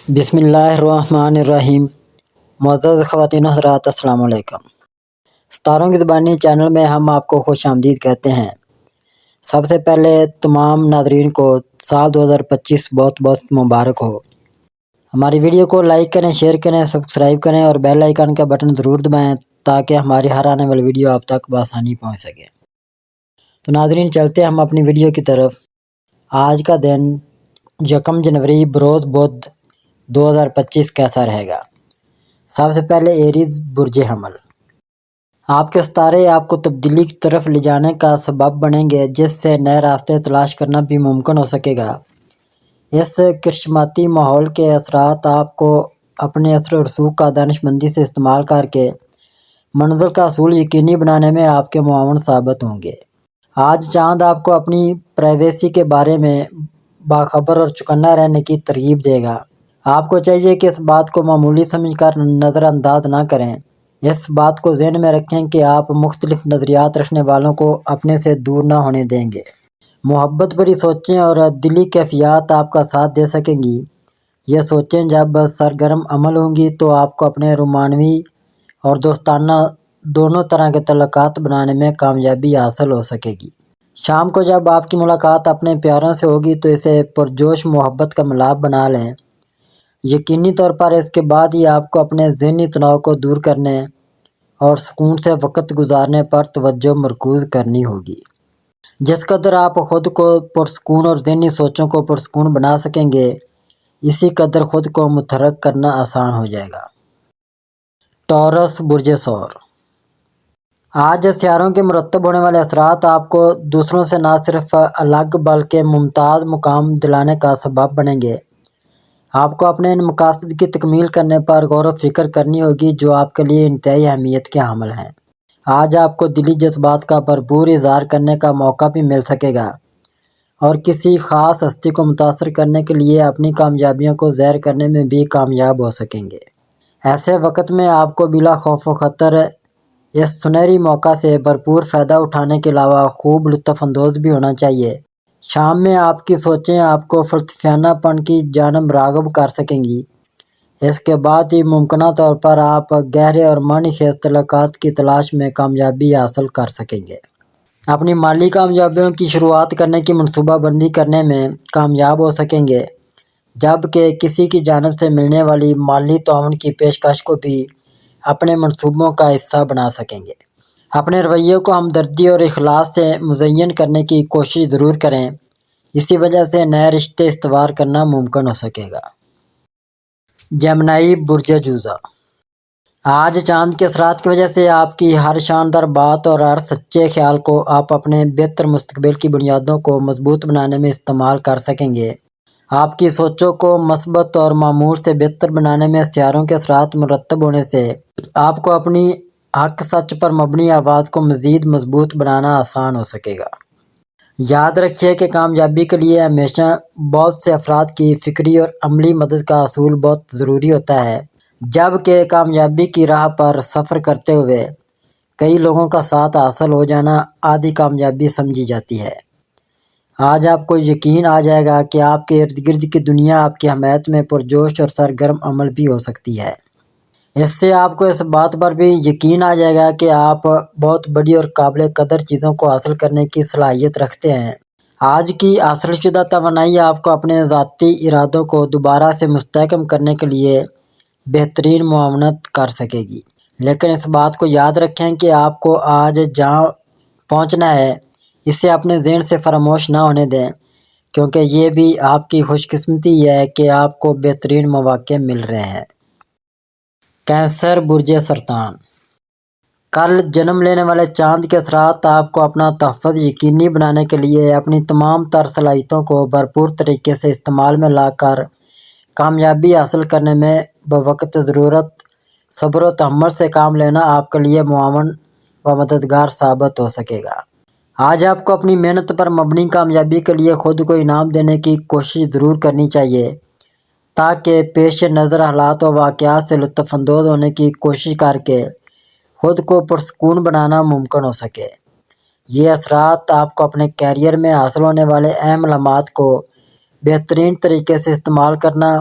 بسم اللہ الرحمن الرحیم۔ معزز خواتین و حضرات، السلام علیکم۔ ستاروں کی زبانی چینل میں ہم آپ کو خوش آمدید کہتے ہیں۔ سب سے پہلے تمام ناظرین کو سال 2025 بہت بہت مبارک ہو۔ ہماری ویڈیو کو لائک کریں، شیئر کریں، سبسکرائب کریں اور بیل آئیکن کا بٹن ضرور دبائیں تاکہ ہماری ہر آنے والی ویڈیو آپ تک بآسانی پہنچ سکے۔ تو ناظرین، چلتے ہم اپنی ویڈیو کی طرف۔ آج کا دن 1 جنوری بروز بدھ 2025 کیسا رہے گا؟ سب سے پہلے ایریز برج حمل۔ آپ کے ستارے آپ کو تبدیلی کی طرف لے جانے کا سبب بنیں گے، جس سے نئے راستے تلاش کرنا بھی ممکن ہو سکے گا۔ اس کرشماتی ماحول کے اثرات آپ کو اپنے اثر و رسوخ کا دانش مندی سے استعمال کر کے منزل کا حصول یقینی بنانے میں آپ کے معاون ثابت ہوں گے۔ آج چاند آپ کو اپنی پرائیویسی کے بارے میں باخبر اور چوکنا رہنے کی ترغیب دے گا۔ آپ کو چاہیے کہ اس بات کو معمولی سمجھ کر نظر انداز نہ کریں۔ اس بات کو ذہن میں رکھیں کہ آپ مختلف نظریات رکھنے والوں کو اپنے سے دور نہ ہونے دیں گے۔ محبت بھری سوچیں اور دلی کیفیات آپ کا ساتھ دے سکیں گی۔ یہ سوچیں جب سرگرم عمل ہوں گی تو آپ کو اپنے رومانوی اور دوستانہ دونوں طرح کے تعلقات بنانے میں کامیابی حاصل ہو سکے گی۔ شام کو جب آپ کی ملاقات اپنے پیاروں سے ہوگی تو اسے پرجوش محبت کا ملاپ بنا لیں۔ یقینی طور پر اس کے بعد ہی آپ کو اپنے ذہنی تناؤ کو دور کرنے اور سکون سے وقت گزارنے پر توجہ مرکوز کرنی ہوگی۔ جس قدر آپ خود کو پرسکون اور ذہنی سوچوں کو پرسکون بنا سکیں گے، اسی قدر خود کو متحرک کرنا آسان ہو جائے گا۔ ٹورس برج ثور۔ آج سیاروں کے مرتب ہونے والے اثرات آپ کو دوسروں سے نہ صرف الگ بلکہ ممتاز مقام دلانے کا سبب بنیں گے۔ آپ کو اپنے ان مقاصد کی تکمیل کرنے پر غور و فکر کرنی ہوگی جو آپ کے لیے انتہائی اہمیت کے حامل ہیں۔ آج آپ کو دلی جذبات کا بھرپور اظہار کرنے کا موقع بھی مل سکے گا اور کسی خاص ہستی کو متاثر کرنے کے لیے اپنی کامیابیوں کو ظاہر کرنے میں بھی کامیاب ہو سکیں گے۔ ایسے وقت میں آپ کو بلا خوف و خطر اس سنہری موقع سے بھرپور فائدہ اٹھانے کے علاوہ خوب لطف اندوز بھی ہونا چاہیے۔ شام میں آپ کی سوچیں آپ کو فلسفیانہ پن کی جانب راغب کر سکیں گی۔ اس کے بعد ہی ممکنہ طور پر آپ گہرے اور معنی خیز تعلقات کی تلاش میں کامیابی حاصل کر سکیں گے۔ اپنی مالی کامیابیوں کی شروعات کرنے کی منصوبہ بندی کرنے میں کامیاب ہو سکیں گے، جبکہ کسی کی جانب سے ملنے والی مالی تعاون کی پیشکش کو بھی اپنے منصوبوں کا حصہ بنا سکیں گے۔ اپنے رویے کو ہمدردی اور اخلاص سے مزین کرنے کی کوشش ضرور کریں، اسی وجہ سے نئے رشتے استوار کرنا ممکن ہو سکے گا۔ جیمنائی برج جوزہ۔ آج چاند کے اثرات کی وجہ سے آپ کی ہر شاندار بات اور ہر سچے خیال کو آپ اپنے بہتر مستقبل کی بنیادوں کو مضبوط بنانے میں استعمال کر سکیں گے۔ آپ کی سوچوں کو مثبت اور معمول سے بہتر بنانے میں سیاروں کے اثرات مرتب ہونے سے آپ کو اپنی حق سچ پر مبنی آواز کو مزید مضبوط بنانا آسان ہو سکے گا۔ یاد رکھیے کہ کامیابی کے لیے ہمیشہ بہت سے افراد کی فکری اور عملی مدد کا حصول بہت ضروری ہوتا ہے، جبکہ کامیابی کی راہ پر سفر کرتے ہوئے کئی لوگوں کا ساتھ حاصل ہو جانا آدھی کامیابی سمجھی جاتی ہے۔ آج آپ کو یقین آ جائے گا کہ آپ کے ارد گرد کی دنیا آپ کی حمایت میں پرجوش اور سرگرم عمل بھی ہو سکتی ہے۔ اس سے آپ کو اس بات پر بھی یقین آ جائے گا کہ آپ بہت بڑی اور قابل قدر چیزوں کو حاصل کرنے کی صلاحیت رکھتے ہیں۔ آج کی حاصل شدہ توانائی آپ کو اپنے ذاتی ارادوں کو دوبارہ سے مستحکم کرنے کے لیے بہترین معاونت کر سکے گی، لیکن اس بات کو یاد رکھیں کہ آپ کو آج جہاں پہنچنا ہے اسے اپنے ذہن سے فراموش نہ ہونے دیں، کیونکہ یہ بھی آپ کی خوش قسمتی ہے کہ آپ کو بہترین مواقع مل رہے ہیں۔ کینسر برج سرطان۔ کل جنم لینے والے چاند کے اثرات آپ کو اپنا تحفظ یقینی بنانے کے لیے اپنی تمام تر صلاحیتوں کو بھرپور طریقے سے استعمال میں لا کر کامیابی حاصل کرنے میں بوقت ضرورت صبر و تحمل سے کام لینا آپ کے لیے معاون و مددگار ثابت ہو سکے گا۔ آج آپ کو اپنی محنت پر مبنی کامیابی کے لیے خود کو انعام دینے کی کوشش ضرور کرنی چاہیے، تاکہ پیش نظر حالات و واقعات سے لطف اندوز ہونے کی کوشش کر کے خود کو پرسکون بنانا ممکن ہو سکے۔ یہ اثرات آپ کو اپنے کیریئر میں حاصل ہونے والے اہم علامات کو بہترین طریقے سے استعمال کرنا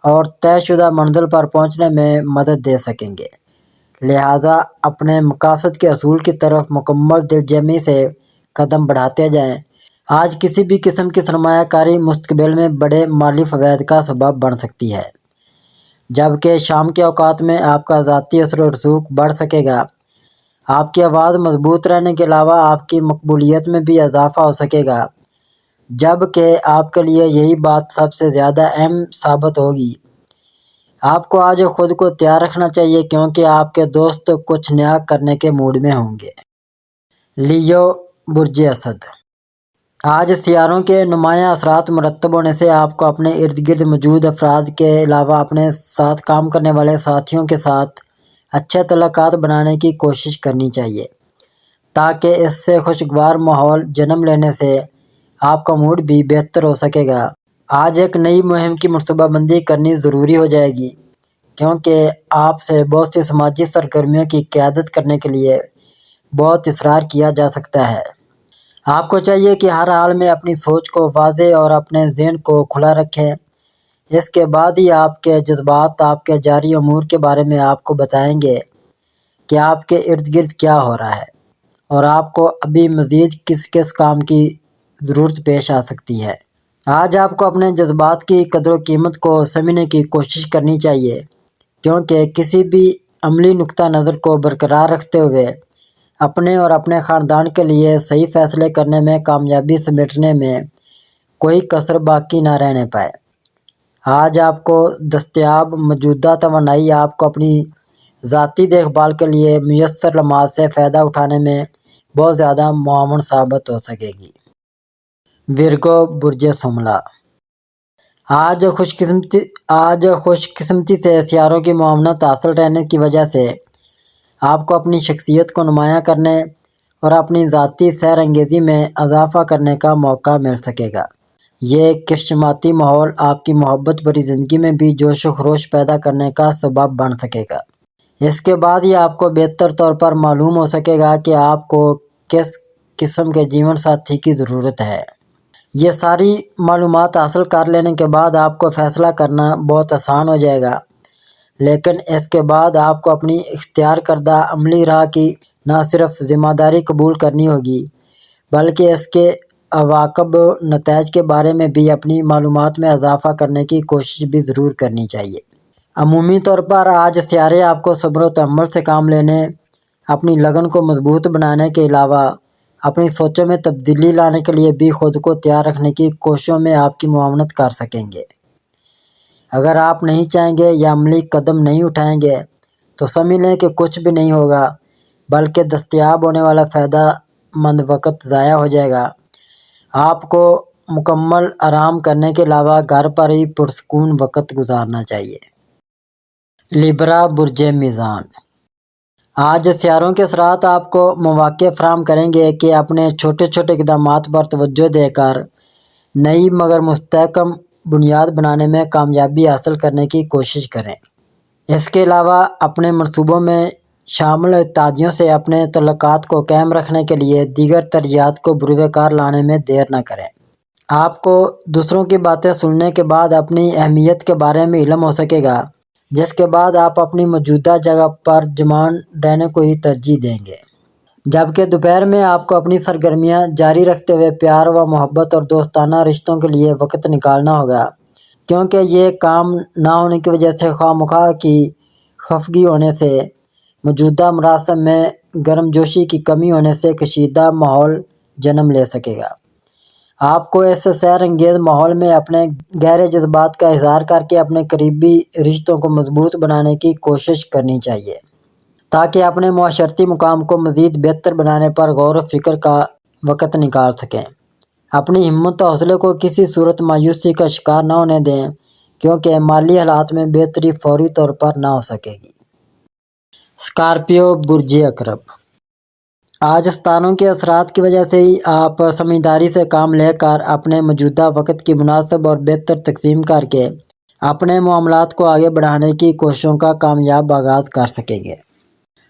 اور طے شدہ منزل پر پہنچنے میں مدد دے سکیں گے۔ لہٰذا اپنے مقاصد کے حصول کی طرف مکمل دل جمعی سے قدم بڑھاتے جائیں۔ آج کسی بھی قسم کی سرمایہ کاری مستقبل میں بڑے مالی فوائد کا سبب بن سکتی ہے، جبکہ شام کے اوقات میں آپ کا ذاتی اثر و رسوخ بڑھ سکے گا۔ آپ کی آواز مضبوط رہنے کے علاوہ آپ کی مقبولیت میں بھی اضافہ ہو سکے گا، جبکہ آپ کے لیے یہی بات سب سے زیادہ اہم ثابت ہوگی۔ آپ کو آج خود کو تیار رکھنا چاہیے کیونکہ آپ کے دوست کچھ نیا کرنے کے موڈ میں ہوں گے۔ لیو، برج اسد۔ آج سیاروں کے نمایاں اثرات مرتب ہونے سے آپ کو اپنے ارد گرد موجود افراد کے علاوہ اپنے ساتھ کام کرنے والے ساتھیوں کے ساتھ اچھے تعلقات بنانے کی کوشش کرنی چاہیے، تاکہ اس سے خوشگوار ماحول جنم لینے سے آپ کا موڈ بھی بہتر ہو سکے گا۔ آج ایک نئی مہم کی منصوبہ بندی کرنی ضروری ہو جائے گی کیونکہ آپ سے بہت سی سماجی سرگرمیوں کی قیادت کرنے کے لیے بہت اصرار کیا جا سکتا ہے۔ آپ کو چاہیے کہ ہر حال میں اپنی سوچ کو واضح اور اپنے ذہن کو کھلا رکھیں۔ اس کے بعد ہی آپ کے جذبات آپ کے جاری امور کے بارے میں آپ کو بتائیں گے کہ آپ کے ارد گرد کیا ہو رہا ہے اور آپ کو ابھی مزید کس کس کام کی ضرورت پیش آ سکتی ہے۔ آج آپ کو اپنے جذبات کی قدر و قیمت کو سمجھنے کی کوشش کرنی چاہیے کیونکہ کسی بھی عملی نقطہ نظر کو برقرار رکھتے ہوئے اپنے اور اپنے خاندان کے لیے صحیح فیصلے کرنے میں کامیابی سمیٹنے میں کوئی کسر باقی نہ رہنے پائے۔ آج آپ کو دستیاب موجودہ توانائی آپ کو اپنی ذاتی دیکھ بھال کے لیے میسر لمحات سے فائدہ اٹھانے میں بہت زیادہ معاون ثابت ہو سکے گی۔ ورگو، برج شملہ۔ آج خوش قسمتی سے سیاروں کی معاونت حاصل رہنے کی وجہ سے آپ کو اپنی شخصیت کو نمایاں کرنے اور اپنی ذاتی سیر انگیزی میں اضافہ کرنے کا موقع مل سکے گا۔ یہ خوشگوار ماحول آپ کی محبت بھری زندگی میں بھی جوش و خروش پیدا کرنے کا سبب بن سکے گا۔ اس کے بعد ہی آپ کو بہتر طور پر معلوم ہو سکے گا کہ آپ کو کس قسم کے جیون ساتھی کی ضرورت ہے۔ یہ ساری معلومات حاصل کر لینے کے بعد آپ کو فیصلہ کرنا بہت آسان ہو جائے گا، لیکن اس کے بعد آپ کو اپنی اختیار کردہ عملی راہ کی نہ صرف ذمہ داری قبول کرنی ہوگی بلکہ اس کے عواقب نتائج کے بارے میں بھی اپنی معلومات میں اضافہ کرنے کی کوشش بھی ضرور کرنی چاہیے۔ عمومی طور پر آج سیارے آپ کو صبر و تحمل سے کام لینے، اپنی لگن کو مضبوط بنانے کے علاوہ اپنی سوچوں میں تبدیلی لانے کے لیے بھی خود کو تیار رکھنے کی کوششوں میں آپ کی معاونت کر سکیں گے۔ اگر آپ نہیں چاہیں گے یا عملی قدم نہیں اٹھائیں گے تو سمجھ لیں کہ کچھ بھی نہیں ہوگا بلکہ دستیاب ہونے والا فائدہ مند وقت ضائع ہو جائے گا۔ آپ کو مکمل آرام کرنے کے علاوہ گھر پر ہی پرسکون وقت گزارنا چاہیے۔ لیبرا، برج میزان۔ آج سیاروں کے اثرات آپ کو مواقع فراہم کریں گے کہ اپنے چھوٹے چھوٹے اقدامات پر توجہ دے کر نئی مگر مستحکم بنیاد بنانے میں کامیابی حاصل کرنے کی کوشش کریں۔ اس کے علاوہ اپنے منصوبوں میں شامل اتحادیوں سے اپنے تعلقات کو قائم رکھنے کے لیے دیگر ترجیحات کو بروئے کار لانے میں دیر نہ کریں۔ آپ کو دوسروں کی باتیں سننے کے بعد اپنی اہمیت کے بارے میں علم ہو سکے گا، جس کے بعد آپ اپنی موجودہ جگہ پر جمان رہنے کو ہی ترجیح دیں گے، جبکہ دوپہر میں آپ کو اپنی سرگرمیاں جاری رکھتے ہوئے پیار و محبت اور دوستانہ رشتوں کے لیے وقت نکالنا ہوگا کیونکہ یہ کام نہ ہونے کی وجہ سے خواہ مخواہ کی خفگی ہونے سے، موجودہ مراسم میں گرمجوشی کی کمی ہونے سے کشیدہ ماحول جنم لے سکے گا۔ آپ کو اس سیر انگیز ماحول میں اپنے گہرے جذبات کا اظہار کر کے اپنے قریبی رشتوں کو مضبوط بنانے کی کوشش کرنی چاہیے تاکہ اپنے معاشرتی مقام کو مزید بہتر بنانے پر غور و فکر کا وقت نکال سکیں۔ اپنی ہمت و حوصلے کو کسی صورت مایوسی کا شکار نہ ہونے دیں کیونکہ مالی حالات میں بہتری فوری طور پر نہ ہو سکے گی۔ اسکارپیو، برج عقرب۔ آج ستاروں کے اثرات کی وجہ سے ہی آپ سمجھداری سے کام لے کر اپنے موجودہ وقت کی مناسب اور بہتر تقسیم کر کے اپنے معاملات کو آگے بڑھانے کی کوششوں کا کامیاب آغاز کر سکیں گے،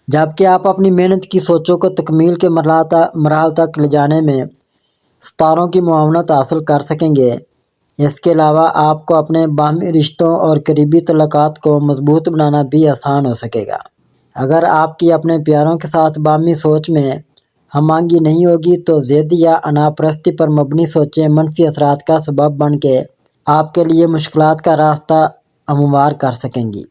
جبکہ آپ اپنی محنت کی سوچوں کو تکمیل کے مراحل تک لے جانے میں ستاروں کی معاونت حاصل کر سکیں گے۔ اس کے علاوہ آپ کو اپنے باہمی رشتوں اور قریبی تعلقات کو مضبوط بنانا بھی آسان ہو سکے گا۔ اگر آپ کی اپنے پیاروں کے ساتھ باہمی سوچ میں ہم آہنگی نہیں ہوگی تو ضد یا انا پرستی پر مبنی سوچیں منفی اثرات کا سبب بن کے آپ کے لیے مشکلات کا راستہ ہموار کر سکیں گی۔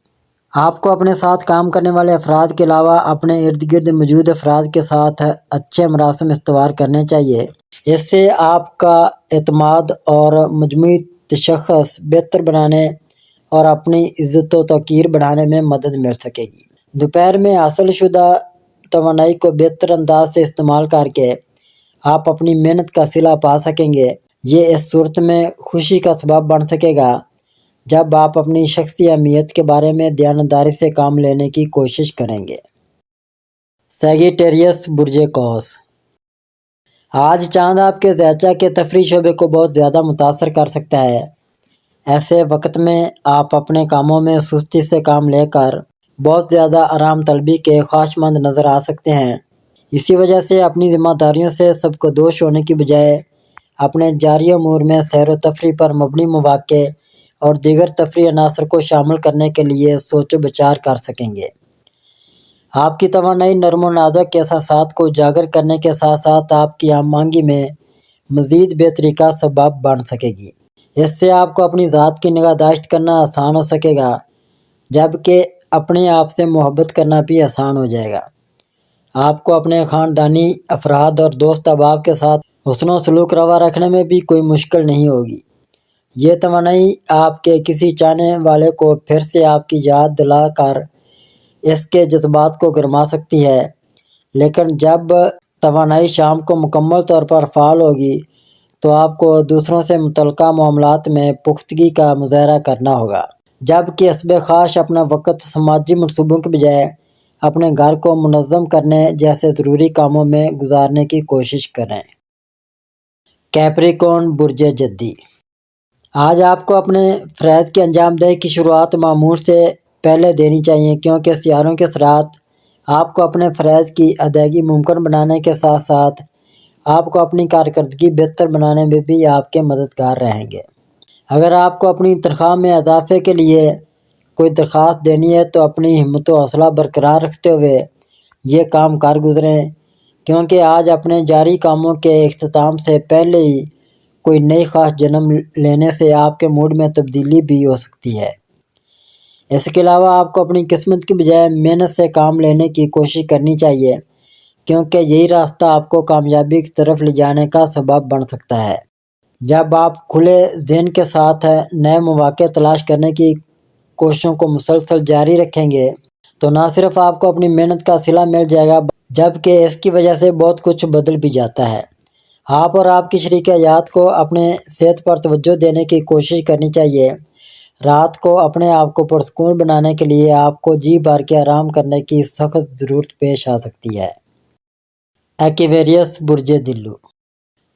آپ کو اپنے ساتھ کام کرنے والے افراد کے علاوہ اپنے ارد گرد موجود افراد کے ساتھ اچھے مراسم استوار کرنے چاہیے۔ اس سے آپ کا اعتماد اور مجموعی تشخص بہتر بنانے اور اپنی عزت و توقیر بڑھانے میں مدد مل سکے گی۔ دوپہر میں حاصل شدہ توانائی کو بہتر انداز سے استعمال کر کے آپ اپنی محنت کا صلہ پا سکیں گے۔ یہ اس صورت میں خوشی کا سبب بن سکے گا جب آپ اپنی شخصی اہمیت کے بارے میں دیانتداری سے کام لینے کی کوشش کریں گے۔ سیگیٹیریس برج قوس۔ آج چاند آپ کے ذہنچہ کے تفریحی شعبے کو بہت زیادہ متاثر کر سکتا ہے۔ ایسے وقت میں آپ اپنے کاموں میں سستی سے کام لے کر بہت زیادہ آرام طلبی کے خواہشمند نظر آ سکتے ہیں۔ اسی وجہ سے اپنی ذمہ داریوں سے سب کو دوش ہونے کی بجائے اپنے جاری امور میں سیر و تفریح پر مبنی مواقع اور دیگر تفریحی عناصر کو شامل کرنے کے لیے سوچ و بچار کر سکیں گے۔ آپ کی توانائی نرم و نازک احساسات کو اجاگر کرنے کے ساتھ ساتھ آپ کی ہم آہنگی میں مزید بہتری کا سبب بن سکے گی۔ اس سے آپ کو اپنی ذات کی نگہداشت کرنا آسان ہو سکے گا جبکہ اپنے آپ سے محبت کرنا بھی آسان ہو جائے گا۔ آپ کو اپنے خاندانی افراد اور دوست احباب کے ساتھ حسن و سلوک روا رکھنے میں بھی کوئی مشکل نہیں ہوگی۔ یہ توانائی آپ کے کسی چاہنے والے کو پھر سے آپ کی یاد دلا کر اس کے جذبات کو گرما سکتی ہے، لیکن جب توانائی شام کو مکمل طور پر فعال ہوگی تو آپ کو دوسروں سے متعلقہ معاملات میں پختگی کا مظاہرہ کرنا ہوگا، جبکہ حسب خواہش اپنا وقت سماجی منصوبوں کے بجائے اپنے گھر کو منظم کرنے جیسے ضروری کاموں میں گزارنے کی کوشش کریں۔ کیپریکون برج جدی۔ آج آپ کو اپنے فرائض کی انجام دہی کی شروعات معمول سے پہلے دینی چاہیے، کیونکہ سیاروں کے اثرات آپ کو اپنے فرائض کی ادائیگی ممکن بنانے کے ساتھ ساتھ آپ کو اپنی کارکردگی بہتر بنانے میں بھی آپ کے مددگار رہیں گے۔ اگر آپ کو اپنی تنخواہ میں اضافے کے لیے کوئی درخواست دینی ہے تو اپنی ہمت و حوصلہ برقرار رکھتے ہوئے یہ کام کر گزریں، کیونکہ آج اپنے جاری کاموں کے اختتام سے پہلے ہی کوئی نئی خواہش جنم لینے سے آپ کے موڈ میں تبدیلی بھی ہو سکتی ہے۔ اس کے علاوہ آپ کو اپنی قسمت کی بجائے محنت سے کام لینے کی کوشش کرنی چاہیے، کیونکہ یہی راستہ آپ کو کامیابی کی طرف لے جانے کا سبب بن سکتا ہے۔ جب آپ کھلے ذہن کے ساتھ نئے مواقع تلاش کرنے کی کوششوں کو مسلسل جاری رکھیں گے تو نہ صرف آپ کو اپنی محنت کا صلہ مل جائے گا جبکہ اس کی وجہ سے بہت کچھ بدل بھی جاتا ہے۔ آپ اور آپ کی شریک حیات کو اپنے صحت پر توجہ دینے کی کوشش کرنی چاہیے۔ رات کو اپنے آپ کو پرسکون بنانے کے لیے آپ کو جی بھر کے آرام کرنے کی سخت ضرورت پیش آ سکتی ہے۔ ایکویریس برج دلو۔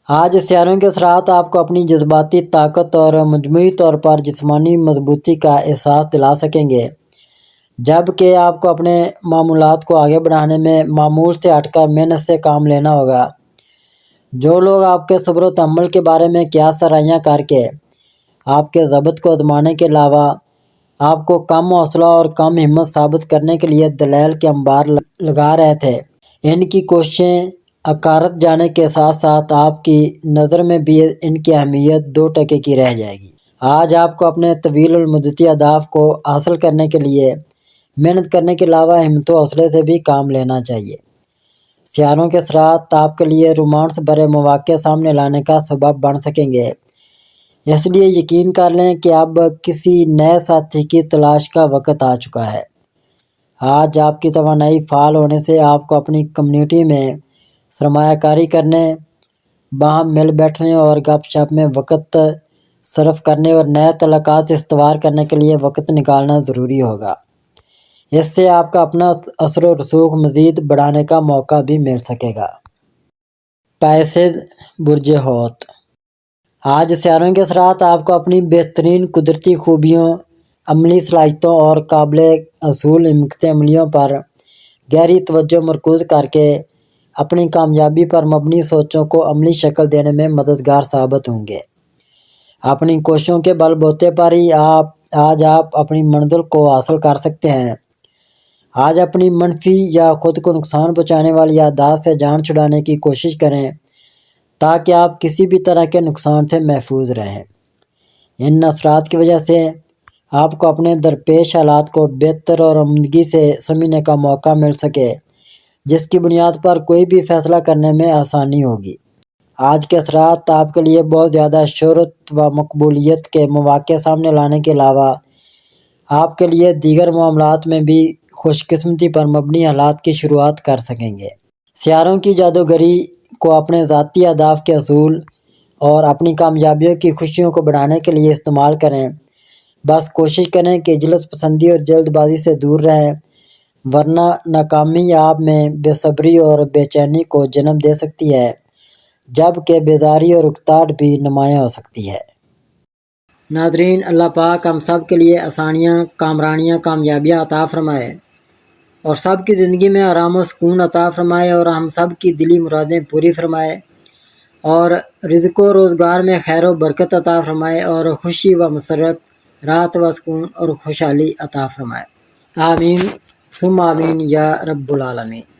آج سیاروں کے اثرات آپ کو اپنی جذباتی طاقت اور مجموعی طور پر جسمانی مضبوطی کا احساس دلا سکیں گے، جبکہ آپ کو اپنے معمولات کو آگے بڑھانے میں معمول سے ہٹ کر محنت سے کام لینا ہوگا۔ جو لوگ آپ کے صبر و تحمل کے بارے میں قیاس آرائیاں کر کے آپ کے ضبط کو آزمانے کے علاوہ آپ کو کم حوصلہ اور کم ہمت ثابت کرنے کے لیے دلائل کے انبار لگا رہے تھے، ان کی کوششیں اکارت جانے کے ساتھ ساتھ آپ کی نظر میں بھی ان کی اہمیت 2% کی رہ جائے گی۔ آج آپ کو اپنے طویل المدتی اہداف کو حاصل کرنے کے لیے محنت کرنے کے علاوہ ہمت و حوصلے سے بھی کام لینا چاہیے۔ سیاروں کے اثرات آپ کے لیے رومانس بھرے مواقع سامنے لانے کا سبب بن سکیں گے، اس لیے یقین کر لیں کہ اب کسی نئے ساتھی کی تلاش کا وقت آ چکا ہے۔ آج آپ کی توانائی فعال ہونے سے آپ کو اپنی کمیونٹی میں سرمایہ کاری کرنے، باہم مل بیٹھنے اور گپ شپ میں وقت صرف کرنے اور نئے تعلقات استوار کرنے کے لیے وقت نکالنا ضروری ہوگا۔ اس سے آپ کا اپنا اثر و رسوخ مزید بڑھانے کا موقع بھی مل سکے گا۔ پائسیز برج حوت۔ آج سیاروں کے اثرات آپ کو اپنی بہترین قدرتی خوبیوں، عملی صلاحیتوں اور قابل حصول حکمت عملیوں پر گہری توجہ مرکوز کر کے اپنی کامیابی پر مبنی سوچوں کو عملی شکل دینے میں مددگار ثابت ہوں گے۔ اپنی کوششوں کے بل بوتے پر ہی آج آپ اپنی منزل کو حاصل کر سکتے ہیں۔ آج اپنی منفی یا خود کو نقصان پہنچانے والی عادات سے جان چھڑانے کی کوشش کریں تاکہ آپ کسی بھی طرح کے نقصان سے محفوظ رہیں۔ ان اثرات کی وجہ سے آپ کو اپنے درپیش حالات کو بہتر اور عمدگی سے سمجھنے کا موقع مل سکے، جس کی بنیاد پر کوئی بھی فیصلہ کرنے میں آسانی ہوگی۔ آج کے اثرات آپ کے لیے بہت زیادہ شہرت و مقبولیت کے مواقع سامنے لانے کے علاوہ آپ کے لیے دیگر معاملات میں بھی خوش قسمتی پر مبنی حالات کی شروعات کر سکیں گے۔ سیاروں کی جادوگری کو اپنے ذاتی اہداف کے حصول اور اپنی کامیابیوں کی خوشیوں کو بڑھانے کے لیے استعمال کریں۔ بس کوشش کریں کہ جلد پسندی اور جلد بازی سے دور رہیں، ورنہ ناکامی آپ میں بے صبری اور بے چینی کو جنم دے سکتی ہے، جبکہ بیزاری اور اکتاہٹ بھی نمایاں ہو سکتی ہے۔ ناظرین، اللہ پاک ہم سب کے لیے آسانیاں، کامرانیاں، کامیابیاں عطا فرمائے اور سب کی زندگی میں آرام و سکون عطا فرمائے اور ہم سب کی دلی مرادیں پوری فرمائے اور رزق و روزگار میں خیر و برکت عطا فرمائے اور خوشی و مسرت، راحت و سکون اور خوشحالی عطا فرمائے۔ آمین ثم آمین یا رب العالمین۔